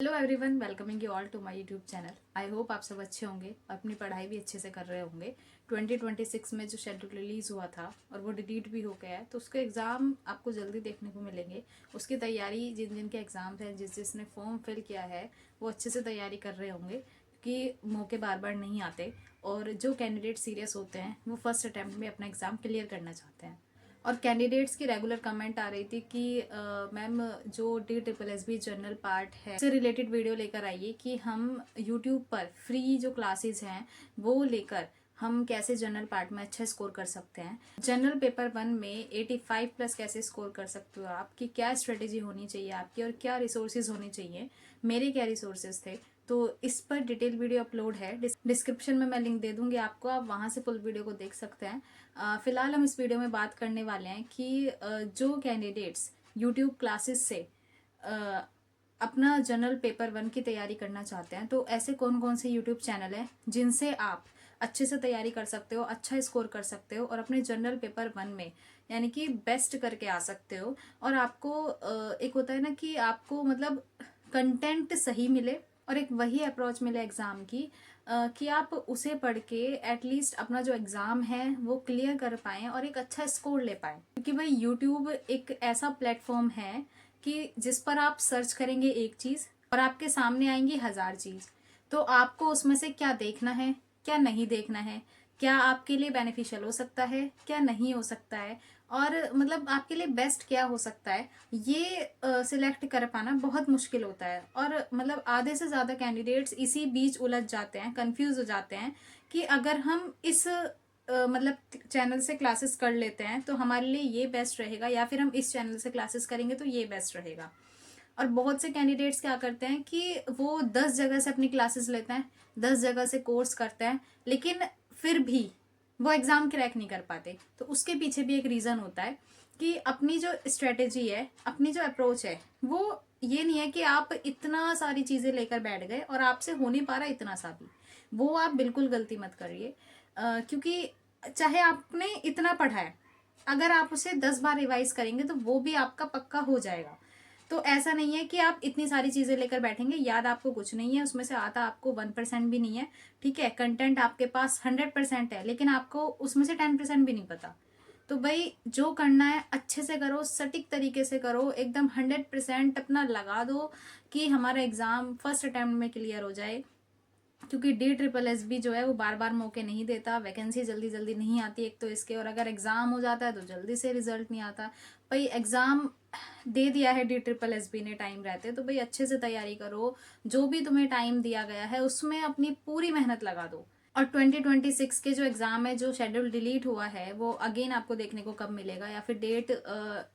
Hello everyone, welcoming you all to my YouTube channel. I hope आप सब अच्छे होंगे, अपनी पढ़ाई भी अच्छे से कर रहे होंगे। 2026 में जो शेड्यूल रिलीज़ हुआ था और वो डिलीट भी हो गया है, तो उसके एग्ज़ाम आपको जल्दी देखने को मिलेंगे। उसकी तैयारी जिन जिन के एग्ज़ाम है, जिसने फॉर्म फिल किया है, वो अच्छे से तैयारी कर रहे होंगे कि मौके बार बार नहीं आते। और जो कैंडिडेट सीरियस होते हैं वो फर्स्ट अटैम्प्ट में अपना एग्ज़ाम क्लियर करना चाहते हैं। और कैंडिडेट्स की रेगुलर कमेंट आ रही थी कि मैम जो DSSB जनरल पार्ट है उससे रिलेटेड वीडियो लेकर आइए कि हम यूट्यूब पर फ्री जो क्लासेस हैं वो लेकर हम कैसे जनरल पार्ट में अच्छा स्कोर कर सकते हैं। जनरल पेपर 1 में 85 प्लस कैसे स्कोर कर सकते हो आप, कि क्या स्ट्रेटेजी होनी चाहिए आपकी और क्या रिसोर्सेज होनी चाहिए, मेरे क्या रिसोर्सेज थे। तो इस पर डिटेल वीडियो अपलोड है, डिस्क्रिप्शन में मैं लिंक दे दूंगी आपको, आप वहां से फुल वीडियो को देख सकते हैं। फिलहाल हम इस वीडियो में बात करने वाले हैं कि जो कैंडिडेट्स यूट्यूब क्लासेस से अपना जनरल पेपर 1 की तैयारी करना चाहते हैं, तो ऐसे कौन कौन से यूट्यूब चैनल हैं जिनसे आप अच्छे से तैयारी कर सकते हो, अच्छा स्कोर कर सकते हो और अपने जनरल पेपर 1 में यानी कि बेस्ट करके आ सकते हो। और आपको एक होता है ना कि आपको मतलब कंटेंट सही मिले और एक वही अप्रोच मिले एग्ज़ाम की, कि आप उसे पढ़ के एटलीस्ट अपना जो एग्ज़ाम है वो क्लियर कर पाएँ और एक अच्छा स्कोर ले पाएँ। क्योंकि भाई यूट्यूब एक ऐसा प्लेटफॉर्म है कि जिस पर आप सर्च करेंगे एक चीज़ और आपके सामने आएंगी 1000 चीज़। तो आपको उसमें से क्या देखना है, क्या नहीं देखना है, क्या आपके लिए बेनिफिशियल हो सकता है, क्या नहीं हो सकता है, और मतलब आपके लिए बेस्ट क्या हो सकता है, ये सिलेक्ट कर पाना बहुत मुश्किल होता है। और मतलब आधे से ज़्यादा कैंडिडेट्स इसी बीच उलझ जाते हैं, कंफ्यूज हो जाते हैं कि अगर हम इस मतलब चैनल से क्लासेस कर लेते हैं तो हमारे लिए ये बेस्ट रहेगा, या फिर हम इस चैनल से क्लासेस करेंगे तो ये बेस्ट रहेगा। और बहुत से कैंडिडेट्स क्या करते हैं कि वो 10 जगह से अपनी क्लासेस लेते हैं, 10 जगह से कोर्स करते हैं, लेकिन फिर भी वो एग्ज़ाम क्रैक नहीं कर पाते। तो उसके पीछे भी एक रीज़न होता है कि अपनी जो स्ट्रेटेजी है, अपनी जो अप्रोच है, वो ये नहीं है कि आप इतना सारी चीज़ें लेकर बैठ गए और आपसे हो नहीं पा रहा इतना सा भी। वो आप बिल्कुल गलती मत करिए, क्योंकि चाहे आपने इतना पढ़ा है, अगर आप उसे 10 बार रिवाइज करेंगे तो वो भी आपका पक्का हो जाएगा। तो ऐसा नहीं है कि आप इतनी सारी चीजें लेकर बैठेंगे, याद आपको कुछ नहीं है, उसमें से आता आपको 1% भी नहीं है। ठीक है, कंटेंट आपके पास 100% है, लेकिन आपको उसमें से 10% भी नहीं पता। तो भाई जो करना है अच्छे से करो, सटीक तरीके से करो, एकदम 100% अपना लगा दो कि हमारा एग्जाम फर्स्ट अटेम्प्ट में क्लियर हो जाए। क्योंकि DSSB जो है वो बार बार मौके नहीं देता, वैकेंसी जल्दी जल्दी नहीं आती एक तो इसके, और अगर एग्ज़ाम हो जाता है तो जल्दी से रिजल्ट नहीं आता। भाई एग्ज़ाम दे दिया है DSSB ने टाइम रहते, तो भाई अच्छे से तैयारी करो, जो भी तुम्हें टाइम दिया गया है उसमें अपनी पूरी मेहनत लगा दो। और 2026 के जो एग्ज़ाम है, जो शेड्यूल डिलीट हुआ है, वो अगेन आपको देखने को कब मिलेगा, या फिर डेट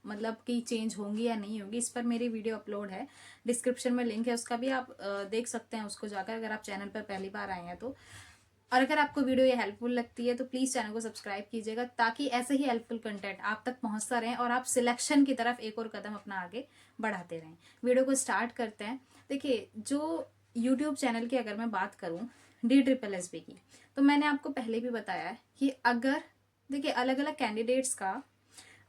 मतलब कि चेंज होंगी या नहीं होगी, इस पर मेरी वीडियो अपलोड है, डिस्क्रिप्शन में लिंक है उसका भी, आप देख सकते हैं उसको जाकर, अगर आप चैनल पर पहली बार आए हैं तो। और अगर आपको वीडियो ये हेल्पफुल लगती है तो प्लीज़ चैनल को सब्सक्राइब कीजिएगा, ताकि ऐसे ही हेल्पफुल कंटेंट आप तक पहुंचता रहे और आप सिलेक्शन की तरफ एक और कदम अपना आगे बढ़ाते रहें। वीडियो को स्टार्ट करते हैं। देखिए, जो यूट्यूब चैनल की अगर मैं बात करूं DSSB की, तो मैंने आपको पहले भी बताया है कि अगर देखिए अलग अलग कैंडिडेट्स का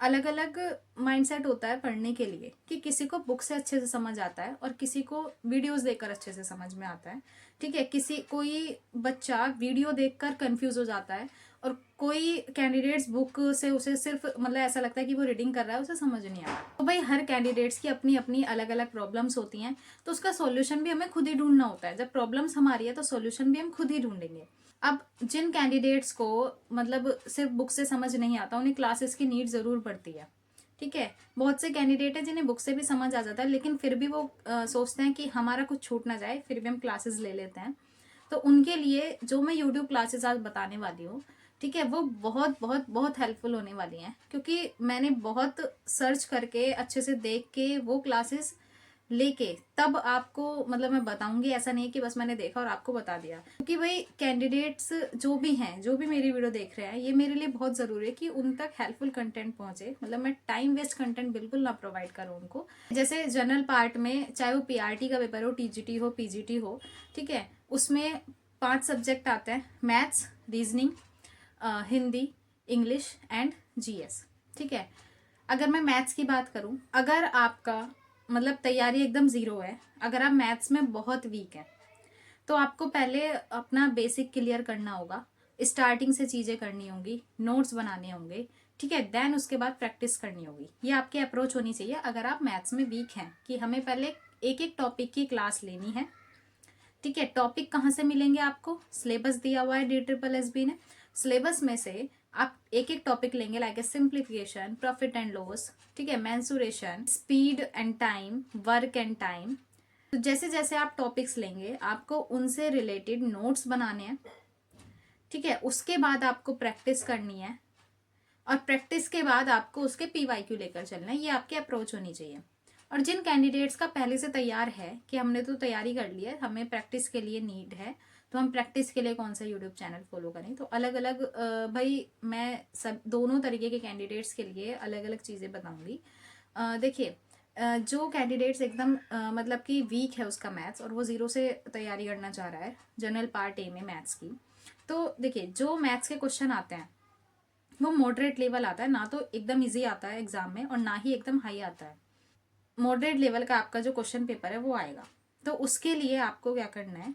अलग अलग माइंडसेट होता है पढ़ने के लिए, कि किसी को बुक से अच्छे से समझ आता है और किसी को वीडियोस देखकर अच्छे से समझ में आता है। ठीक है, कोई बच्चा वीडियो देखकर कंफ्यूज हो जाता है, और कोई कैंडिडेट्स बुक से उसे सिर्फ मतलब ऐसा लगता है कि वो रीडिंग कर रहा है, उसे समझ नहीं आ रहा। तो भाई हर कैंडिडेट्स की अपनी अपनी अलग अलग प्रॉब्लम्स होती हैं, तो उसका सॉल्यूशन भी हमें खुद ही ढूंढना होता है। जब प्रॉब्लम्स हमारी है तो सॉल्यूशन भी हम खुद ही ढूंढेंगे। अब जिन कैंडिडेट्स को मतलब सिर्फ बुक से समझ नहीं आता, उन्हें क्लासेस की नीड जरूर पड़ती है। ठीक है, बहुत से कैंडिडेट है जिन्हें बुक से भी समझ आ जाता है, लेकिन फिर भी वो सोचते हैं कि हमारा कुछ छूट ना जाए, फिर भी हम क्लासेस ले लेते हैं। तो उनके लिए जो मैं यूट्यूब क्लासेस आज बताने वाली हूँ, ठीक है, वो बहुत बहुत बहुत हेल्पफुल होने वाली हैं, क्योंकि मैंने बहुत सर्च करके अच्छे से देख के वो क्लासेस लेके तब आपको मतलब मैं बताऊंगी। ऐसा नहीं है कि बस मैंने देखा और आपको बता दिया, क्योंकि भाई कैंडिडेट्स जो भी हैं, जो भी मेरी वीडियो देख रहे हैं, ये मेरे लिए बहुत ज़रूरी है कि उन तक हेल्पफुल कंटेंट पहुंचे। मतलब मैं टाइम वेस्ट कंटेंट बिल्कुल ना प्रोवाइड करूँ उनको। जैसे जनरल पार्ट में, चाहे वो PRT का पेपर हो, TGT हो, PGT हो, ठीक है, उसमें 5 सब्जेक्ट आते हैं: maths, reasoning, Hindi, English and GS। ठीक है, अगर मैं मैथ्स की बात करूं, अगर आपका मतलब तैयारी एकदम ज़ीरो है, अगर आप मैथ्स में बहुत वीक हैं तो आपको पहले अपना बेसिक क्लियर करना होगा, स्टार्टिंग से चीज़ें करनी होंगी, नोट्स बनाने होंगे, ठीक है। देन उसके बाद प्रैक्टिस करनी होगी। ये आपकी अप्रोच होनी चाहिए अगर आप मैथ्स में वीक हैं, कि हमें पहले एक एक टॉपिक की क्लास लेनी है, ठीक है। टॉपिक कहाँ से मिलेंगे आपको? सिलेबस दिया हुआ है DSSB ने। सिलेबस में से आप एक एक टॉपिक लेंगे, like a simplification, profit and loss, ठीक है, mensuration, speed and time, work and time. तो जैसे जैसे आप टॉपिक्स लेंगे आपको उनसे रिलेटेड नोट्स बनाने हैं, ठीक है। उसके बाद आपको प्रैक्टिस करनी है और प्रैक्टिस के बाद आपको उसके PYQ लेकर चलना है। ये आपकी अप्रोच होनी चाहिए। और जिन कैंडिडेट्स का पहले से तैयार है कि हमने तो तैयारी कर ली है, हमें प्रैक्टिस के लिए नीड है, तो हम प्रैक्टिस के लिए कौन सा यूट्यूब चैनल फॉलो करें, तो अलग अलग भाई मैं सब दोनों तरीके के कैंडिडेट्स के लिए अलग अलग चीज़ें बताऊंगी। देखिए, जो कैंडिडेट्स एकदम मतलब कि वीक है उसका मैथ्स और वो ज़ीरो से तैयारी करना चाह रहा है जनरल पार्ट ए में मैथ्स की, तो देखिए जो मैथ्स के क्वेश्चन आते हैं वो मॉडरेट लेवल आता है, ना तो एकदम इजी आता है एग्जाम में और ना ही एकदम हाई आता है। मॉडरेट लेवल का आपका जो क्वेश्चन पेपर है वो आएगा। तो उसके लिए आपको क्या करना है,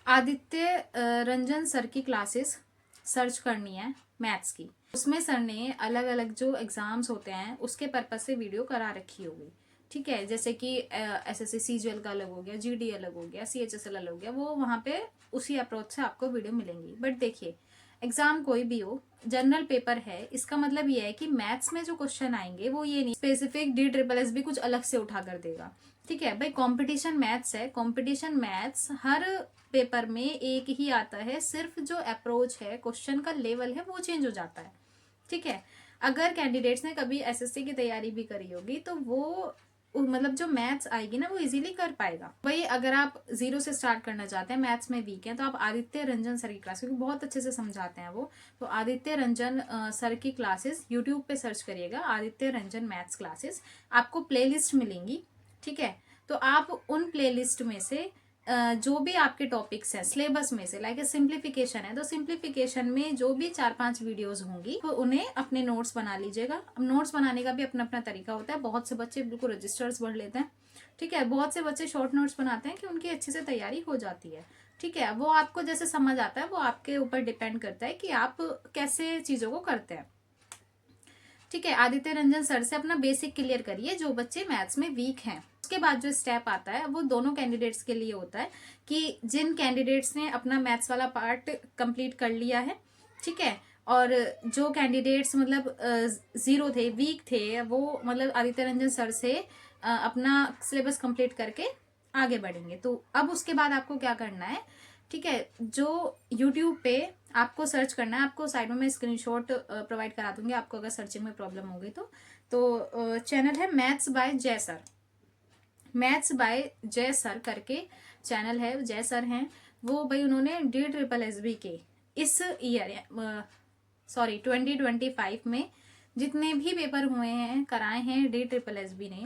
आदित्य रंजन सर की क्लासेस सर्च करनी है मैथ्स की। उसमें सर ने अलग अलग जो एग्जाम्स होते हैं उसके पर्पज से वीडियो करा रखी होगी, ठीक है। जैसे कि SSC CGL का अलग हो गया, GD अलग हो गया, CHSL अलग हो गया, वो वहाँ पे उसी अप्रोच से आपको वीडियो मिलेंगी। बट देखिए, एग्जाम कोई भी हो, जनरल पेपर है, इसका मतलब ये है कि मैथ्स में जो क्वेश्चन आएंगे वो ये नहीं स्पेसिफिक DSSB भी कुछ अलग से उठा कर देगा, ठीक है भाई। कंपटीशन मैथ्स है, कंपटीशन मैथ्स हर पेपर में एक ही आता है, सिर्फ जो अप्रोच है, क्वेश्चन का लेवल है, वो चेंज हो जाता है, ठीक है। अगर कैंडिडेट्स ने कभी SSC की तैयारी भी करी होगी तो वो मतलब जो मैथ्स आएगी ना वो इजीली कर पाएगा। भाई अगर आप जीरो से स्टार्ट करना चाहते हैं, मैथ्स में वीक हैं, तो आप आदित्य रंजन सर की क्लास, क्योंकि बहुत अच्छे से समझाते हैं वो, तो आदित्य रंजन सर की क्लासेस यूट्यूब पे सर्च करिएगा, आदित्य रंजन मैथ्स क्लासेस, आपको प्लेलिस्ट मिलेंगी, ठीक है। तो आप उन प्लेलिस्ट में से जो भी आपके टॉपिक्स हैं सिलेबस में से, लाइक सिंप्लीफिकेशन है तो सिंप्लीफिकेशन में जो भी 4-5 वीडियोस होंगी तो उन्हें अपने नोट्स बना लीजिएगा। अब नोट्स बनाने का भी अपना अपना तरीका होता है, बहुत से बच्चे बिल्कुल रजिस्टर्स पढ़ लेते हैं, ठीक है, बहुत से बच्चे शॉर्ट नोट्स बनाते हैं कि उनकी अच्छे से तैयारी हो जाती है, ठीक है। वो आपको जैसे समझ आता है, वो आपके ऊपर डिपेंड करता है कि आप कैसे चीज़ों को करते हैं, ठीक है। आदित्य रंजन सर से अपना बेसिक क्लियर करिए जो बच्चे मैथ्स में वीक हैं। उसके बाद जो स्टेप आता है वो दोनों कैंडिडेट्स के लिए होता है कि जिन कैंडिडेट्स ने अपना मैथ्स वाला पार्ट कंप्लीट कर लिया है, ठीक है, और जो कैंडिडेट्स मतलब जीरो थे, वीक थे, वो मतलब आदित्य रंजन सर से अपना सिलेबस कंप्लीट करके आगे बढ़ेंगे। तो अब उसके बाद आपको क्या करना है, ठीक है, जो यूट्यूब पे आपको सर्च करना है, आपको साइड में मैं स्क्रीनशॉट प्रोवाइड करा दूंगी आपको अगर सर्चिंग में प्रॉब्लम होगी तो चैनल है मैथ्स बाय जय सर, मैथ्स बाय जय सर करके चैनल है, जय सर हैं वो भाई, उन्होंने DSSB के इस ईयर सॉरी 2025 में जितने भी पेपर हुए हैं कराए हैं DSSB ने,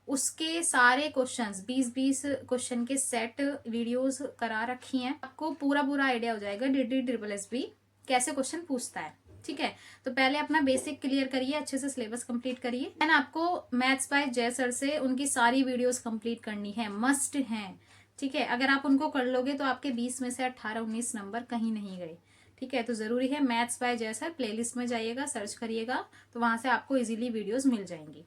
उसके सारे क्वेश्चंस 20-20 क्वेश्चन के सेट वीडियोस करा रखी हैं। आपको पूरा पूरा आइडिया हो जाएगा DSSB कैसे क्वेश्चन पूछता है, ठीक है। तो पहले अपना बेसिक क्लियर करिए, अच्छे से सिलेबस कंप्लीट करिए, एंड आपको मैथ्स बाय जय सर से उनकी सारी वीडियोस कंप्लीट करनी है, मस्ट हैं, ठीक है। अगर आप उनको कर लोगे तो आपके 20 में से 18-19 नंबर कहीं नहीं गए, ठीक है। तो जरूरी है मैथ्स बाय जय सर, प्लेलिस्ट में जाइएगा, सर्च करिएगा, तो वहां से आपको इजीली वीडियोस मिल जाएंगी,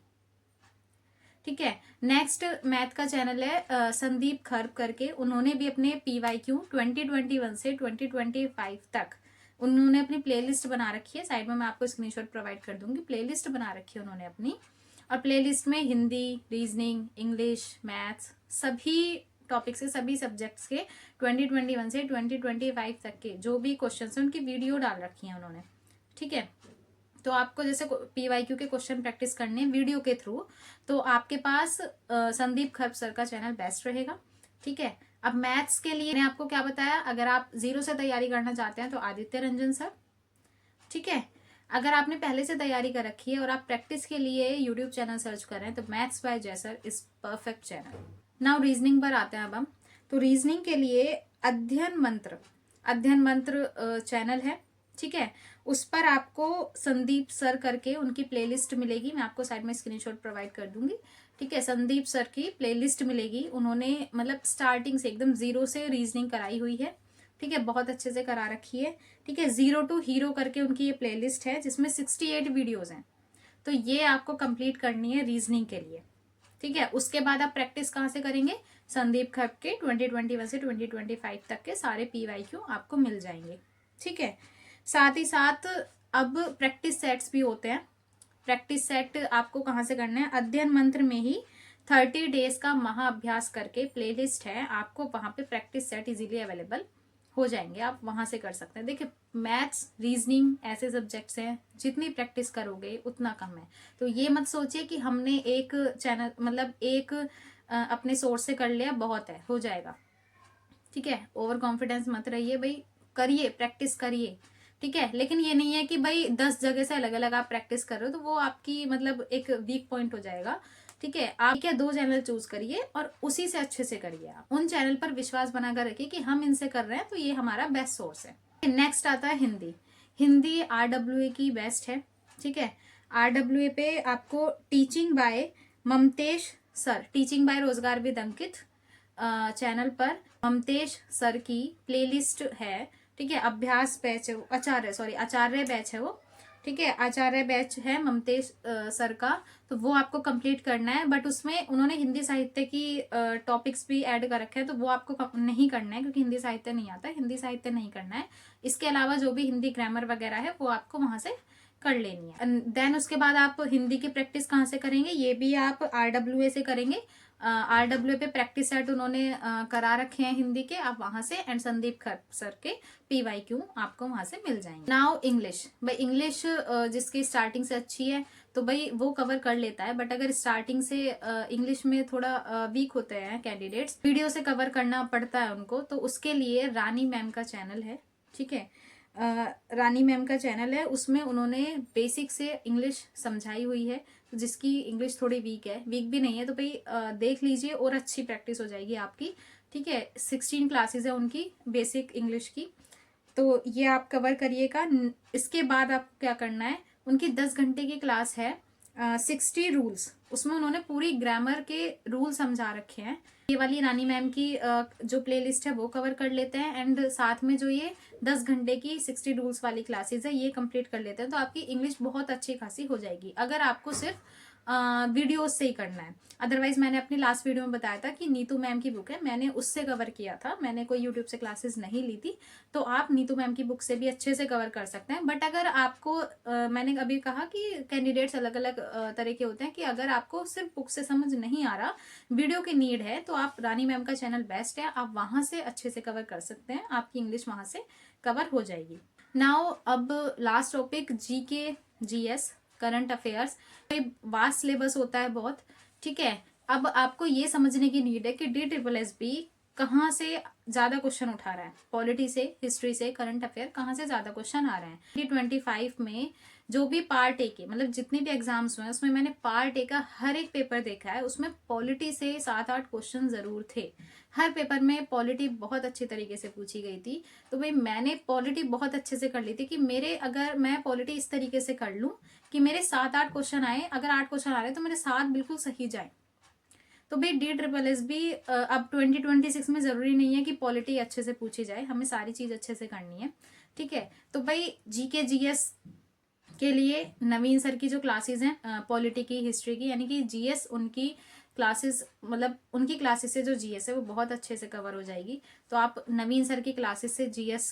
ठीक है। नेक्स्ट मैथ का चैनल है संदीप खर्ब करके, उन्होंने भी अपने PYQ 2021 से 2025 तक उन्होंने अपनी प्लेलिस्ट बना रखी है, साइड में मैं आपको स्क्रीनशॉट प्रोवाइड कर दूंगी, प्लेलिस्ट बना रखी है उन्होंने अपनी, और प्लेलिस्ट में हिंदी, रीजनिंग, इंग्लिश, मैथ्स, सभी टॉपिक्स के, सभी सब्जेक्ट्स के 2021 से 2025 तक के जो भी क्वेश्चन है उनकी वीडियो डाल रखी है उन्होंने, ठीक है। तो आपको जैसे PYQ के क्वेश्चन प्रैक्टिस करने वीडियो के थ्रू, तो आपके पास संदीप खर्ब सर का चैनल बेस्ट रहेगा, ठीक है। अब मैथ्स के लिए मैंने आपको क्या बताया, अगर आप जीरो से तैयारी करना चाहते हैं तो आदित्य रंजन सर, ठीक है। अगर आपने पहले से तैयारी कर रखी है और आप प्रैक्टिस के लिए यूट्यूब चैनल सर्च कर रहे हैं तो मैथ्स बाय जय sir is perfect channel. Now reasoning पर आते हैं अब हम। तो रीजनिंग के लिए अध्ययन मंत्र चैनल है, ठीक है। उस पर आपको संदीप सर करके उनकी प्लेलिस्ट मिलेगी, मैं आपको साइड में स्क्रीनशॉट प्रोवाइड कर दूंगी, ठीक है, संदीप सर की प्लेलिस्ट मिलेगी, उन्होंने मतलब स्टार्टिंग से एकदम जीरो से रीजनिंग कराई हुई है। ठीक है, बहुत अच्छे से करा रखी है। ठीक है, जीरो टू हीरो करके उनकी ये प्लेलिस्ट है जिसमें 68 वीडियोज हैं। तो ये आपको कंप्लीट करनी है रीजनिंग के लिए। ठीक है, उसके बाद आप प्रैक्टिस कहाँ से करेंगे, संदीप खप के 2021 से 2025 तक के सारे PYQ आपको मिल जाएंगे। ठीक है, साथ ही साथ अब प्रैक्टिस सेट्स भी होते हैं। प्रैक्टिस सेट आपको कहाँ से करना है, अध्ययन मंत्र में ही 30 डेज का महाअभ्यास करके प्लेलिस्ट है, आपको वहां पे प्रैक्टिस सेट इजीली अवेलेबल हो जाएंगे, आप वहां से कर सकते हैं। देखिए, मैथ्स रीजनिंग ऐसे सब्जेक्ट्स हैं जितनी प्रैक्टिस करोगे उतना कम है। तो ये मत सोचिए कि हमने एक चैनल मतलब एक अपने सोर्स से कर लिया बहुत है, हो जाएगा। ठीक है, ओवर कॉन्फिडेंस मत रहिए भाई, करिए, प्रैक्टिस करिए। ठीक है, लेकिन ये नहीं है कि भाई 10 जगह से अलग अलग आप प्रैक्टिस कर रहे हो तो वो आपकी मतलब एक वीक पॉइंट हो जाएगा। ठीक है, आप क्या 2 चैनल चूज करिए और उसी से अच्छे से करिए। आप उन चैनल पर विश्वास बनाकर रखिए कि हम इनसे कर रहे हैं तो ये हमारा बेस्ट सोर्स है। नेक्स्ट आता है हिंदी। हिंदी RWA की बेस्ट है। ठीक है, RWA पे आपको teaching by Mamtesh sir, teaching by Rojgar with Ankit channel पर ममतेश सर की प्लेलिस्ट है। ठीक है, अभ्यास बैच है वो, आचार्य बैच है वो। ठीक है, आचार्य बैच है ममतेश सर का, तो वो आपको कंप्लीट करना है। बट उसमें उन्होंने हिंदी साहित्य की टॉपिक्स भी ऐड कर रखे हैं, तो वो आपको नहीं करना है क्योंकि हिंदी साहित्य नहीं आता है, हिंदी साहित्य नहीं करना है। इसके अलावा जो भी हिंदी ग्रामर वगैरह है वो आपको वहां से कर लेनी है। देन उसके बाद आप हिंदी की प्रैक्टिस कहाँ से करेंगे, ये भी आप RWA से करेंगे। RWA पे प्रैक्टिस सेट उन्होंने करा रखे हैं हिंदी के, आप वहां से, एंड संदीप खर सर के PYQ आपको वहां से मिल जाएंगे। नाउ इंग्लिश, भाई इंग्लिश जिसकी स्टार्टिंग से अच्छी है तो भाई वो कवर कर लेता है। बट अगर स्टार्टिंग से इंग्लिश में थोड़ा वीक होते हैं कैंडिडेट्स, वीडियो से कवर करना पड़ता है उनको, तो उसके लिए रानी मैम का चैनल है। ठीक है, रानी मैम का चैनल है, उसमें उन्होंने बेसिक से इंग्लिश समझाई हुई है। तो जिसकी इंग्लिश थोड़ी वीक है, वीक भी नहीं है, तो भाई देख लीजिए और अच्छी प्रैक्टिस हो जाएगी आपकी। ठीक है, 16 क्लासेस है उनकी बेसिक इंग्लिश की, तो ये आप कवर करिएगा। इसके बाद आपको क्या करना है, उनकी 10 घंटे की क्लास है 60 रूल्स, उसमें उन्होंने पूरी ग्रामर के रूल समझा रखे हैं। ये वाली रानी मैम की जो प्लेलिस्ट है वो कवर कर लेते हैं, एंड साथ में जो ये 10 घंटे की 60 रूल्स वाली क्लासेस है ये कंप्लीट कर लेते हैं, तो आपकी इंग्लिश बहुत अच्छी खासी हो जाएगी अगर आपको सिर्फ वीडियोस से ही करना है। अदरवाइज मैंने अपनी लास्ट वीडियो में बताया था कि नीतू मैम की बुक है, मैंने उससे कवर किया था, मैंने कोई यूट्यूब से क्लासेस नहीं ली थी। तो आप नीतू मैम की बुक से भी अच्छे से कवर कर सकते हैं। बट अगर आपको मैंने अभी कहा कि कैंडिडेट्स अलग अलग तरह के होते हैं, कि अगर आपको सिर्फ बुक से समझ नहीं आ रहा, वीडियो की नीड है, तो आप रानी मैम का चैनल बेस्ट है, आप वहां से अच्छे से कवर कर सकते हैं, आपकी इंग्लिश वहां से कवर हो जाएगी। नाउ अब last topic GK GS current affairs. Vast syllabus होता है बहुत। ठीक है, अब आपको ये समझने की नीड है कि DSSB कहाँ से ज्यादा क्वेश्चन उठा रहा है, पॉलिटी से, हिस्ट्री से, करंट अफेयर कहाँ से ज्यादा क्वेश्चन आ रहे हैं। 2025 में जो भी पार्ट ए के मतलब जितनी भी एग्जाम्स हुए उसमें मैंने पार्ट ए का हर एक पेपर देखा है, उसमें पॉलिटी से 7-8 क्वेश्चन जरूर थे। हर पेपर में पॉलिटी बहुत अच्छी तरीके से पूछी गई थी। तो भाई मैंने पॉलिटी बहुत अच्छे से कर ली थी कि मेरे, अगर मैं पॉलिटी इस तरीके से कर लूँ कि मेरे 7-8 क्वेश्चन आए, अगर 8 क्वेश्चन आ रहे तो मेरे 7 बिल्कुल सही जाए। तो भाई DSSB अब 2026 में जरूरी नहीं है कि पॉलिटी अच्छे से पूछी जाए, हमें सारी चीज अच्छे से करनी है। ठीक है, तो भाई GK GS के लिए नवीन सर की जो क्लासेस हैं पॉलिटी की, हिस्ट्री की, यानी कि GS उनकी क्लासेस, मतलब उनकी क्लासेस से जो GS है वो बहुत अच्छे से कवर हो जाएगी। तो आप नवीन सर की क्लासेस से GS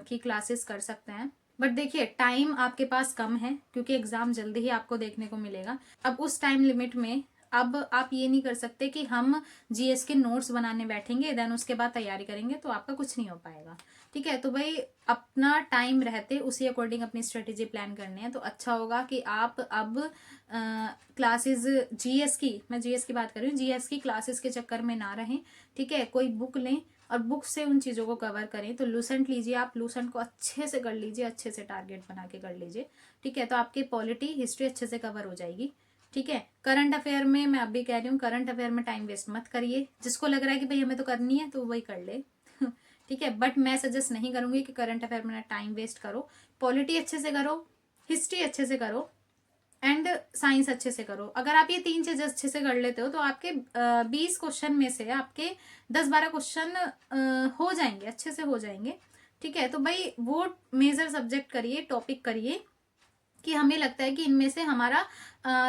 की क्लासेस कर सकते हैं। बट देखिए टाइम आपके पास कम है क्योंकि एग्जाम जल्दी ही आपको देखने को मिलेगा। अब उस टाइम लिमिट में अब आप ये नहीं कर सकते कि हम GS के नोट्स बनाने बैठेंगे देन उसके बाद तैयारी करेंगे, तो आपका कुछ नहीं हो पाएगा। ठीक है, तो भाई अपना टाइम रहते उसी अकॉर्डिंग अपनी स्ट्रेटेजी प्लान करनी है, तो अच्छा होगा कि आप अब क्लासेस GS की, मैं GS की बात कर रही हूँ, GS की क्लासेस के चक्कर में ना रहें। ठीक है, कोई बुक लें और बुक से उन चीज़ों को कवर करें। तो लूसेंट लीजिए, आप लूसेंट को अच्छे से कर लीजिए, अच्छे से टारगेट बना के कर लीजिए। ठीक है, तो आपकी पॉलिटी, हिस्ट्री अच्छे से कवर हो जाएगी। ठीक है, करंट अफेयर में मैं अभी कह रही हूँ, करंट अफेयर में टाइम वेस्ट मत करिए। जिसको लग रहा है कि भाई हमें तो करनी है तो वही कर ले ठीक है, बट मैं सजेस्ट नहीं करूंगी कि करंट अफेयर में टाइम वेस्ट करो। पॉलिटी अच्छे से करो, हिस्ट्री अच्छे से करो, एंड साइंस अच्छे से करो। अगर आप ये 3 चीजें अच्छे से कर लेते हो तो आपके 20 क्वेश्चन में से आपके 10-12 क्वेश्चन हो जाएंगे, अच्छे से हो जाएंगे। ठीक है, तो भाई वो मेजर सब्जेक्ट करिए, टॉपिक करिए कि हमें लगता है कि इनमें से हमारा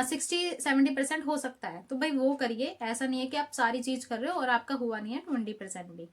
60-70% हो सकता है, तो भाई वो करिए। ऐसा नहीं है कि आप सारी चीज कर रहे हो और आपका हुआ नहीं है 20% भी।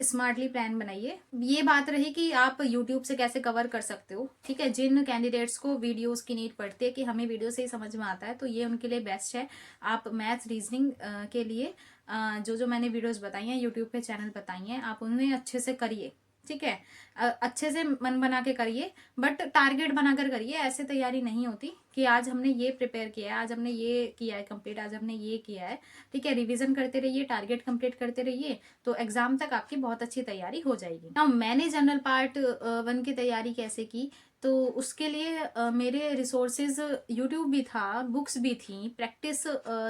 स्मार्टली प्लान बनाइए। ये बात रही कि आप यूट्यूब से कैसे कवर कर सकते हो। ठीक है, जिन कैंडिडेट्स को वीडियोस की नीड पड़ती है कि हमें वीडियो से ही समझ में आता है, तो ये उनके लिए बेस्ट है। आप मैथ्स रीजनिंग के लिए जो जो मैंने वीडियोस बताई हैं, यूट्यूब पे चैनल बताई हैं, आप उन्हें अच्छे से करिए। ठीक है, अच्छे से मन बना के करिए, बट टारगेट बनाकर करिए। ऐसे तैयारी नहीं होती कि आज हमने ये प्रिपेयर किया है, आज हमने ये किया है कंप्लीट, आज हमने ये किया है। ठीक है, रिवीजन करते रहिए, टारगेट कंप्लीट करते रहिए, तो एग्जाम तक आपकी बहुत अच्छी तैयारी हो जाएगी। नाउ मैंने जनरल पार्ट 1 की तैयारी कैसे की, तो उसके लिए मेरे रिसोर्सेज यूट्यूब भी था, बुक्स भी थी, प्रैक्टिस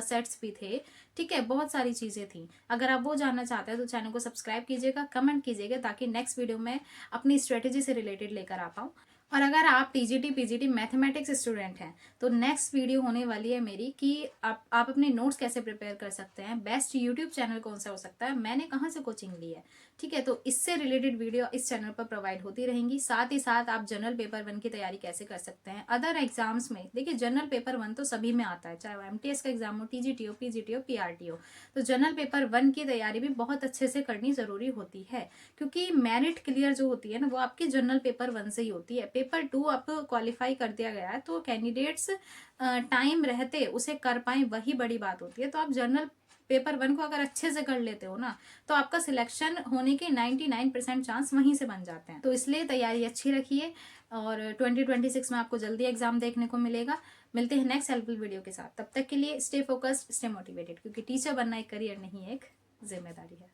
सेट्स भी थे। ठीक है, बहुत सारी चीजें थी। अगर आप वो जानना चाहते हैं तो चैनल को सब्सक्राइब कीजिएगा, कमेंट कीजिएगा, ताकि नेक्स्ट वीडियो में अपनी स्ट्रेटेजी से रिलेटेड लेकर आ पाऊँ। और अगर आप टीजीटी पीजीटी मैथमेटिक्स स्टूडेंट हैं तो नेक्स्ट वीडियो होने वाली है मेरी कि आप अपने नोट्स कैसे प्रिपेयर कर सकते हैं, बेस्ट यूट्यूब चैनल कौन सा हो सकता है, मैंने कहाँ से कोचिंग ली है। ठीक है, तो इससे रिलेटेड वीडियो इस चैनल पर प्रोवाइड होती रहेंगी। साथ ही साथ आप जनरल पेपर 1 की तैयारी कैसे कर सकते हैं अदर एग्जाम्स में। देखिए, जनरल पेपर 1 तो सभी में आता है, चाहे वो एमटीएस का एग्जाम हो, टीजीटी हो, पीजीटी हो, पीआरटी हो। तो जनरल पेपर 1 की तैयारी भी बहुत अच्छे से करनी जरूरी होती है, क्योंकि मेरिट क्लियर जो होती है ना, वो आपके जनरल पेपर 1 से ही होती है। पेपर 2 आप क्वालिफाई कर दिया गया है तो कैंडिडेट्स टाइम रहते उसे कर पाए, वही बड़ी बात होती है। तो आप जनरल पेपर 1 को अगर अच्छे से कर लेते हो ना, तो आपका सिलेक्शन होने के 99% चांस वहीं से बन जाते हैं। तो इसलिए तैयारी अच्छी रखिए, और 2026 में आपको जल्दी एग्जाम देखने को मिलेगा। मिलते हैं नेक्स्ट हेल्पफुल वीडियो के साथ। तब तक के लिए स्टे फोकस्ड, स्टे मोटिवेटेड, क्योंकि टीचर बनना एक करियर नहीं, एक जिम्मेदारी है।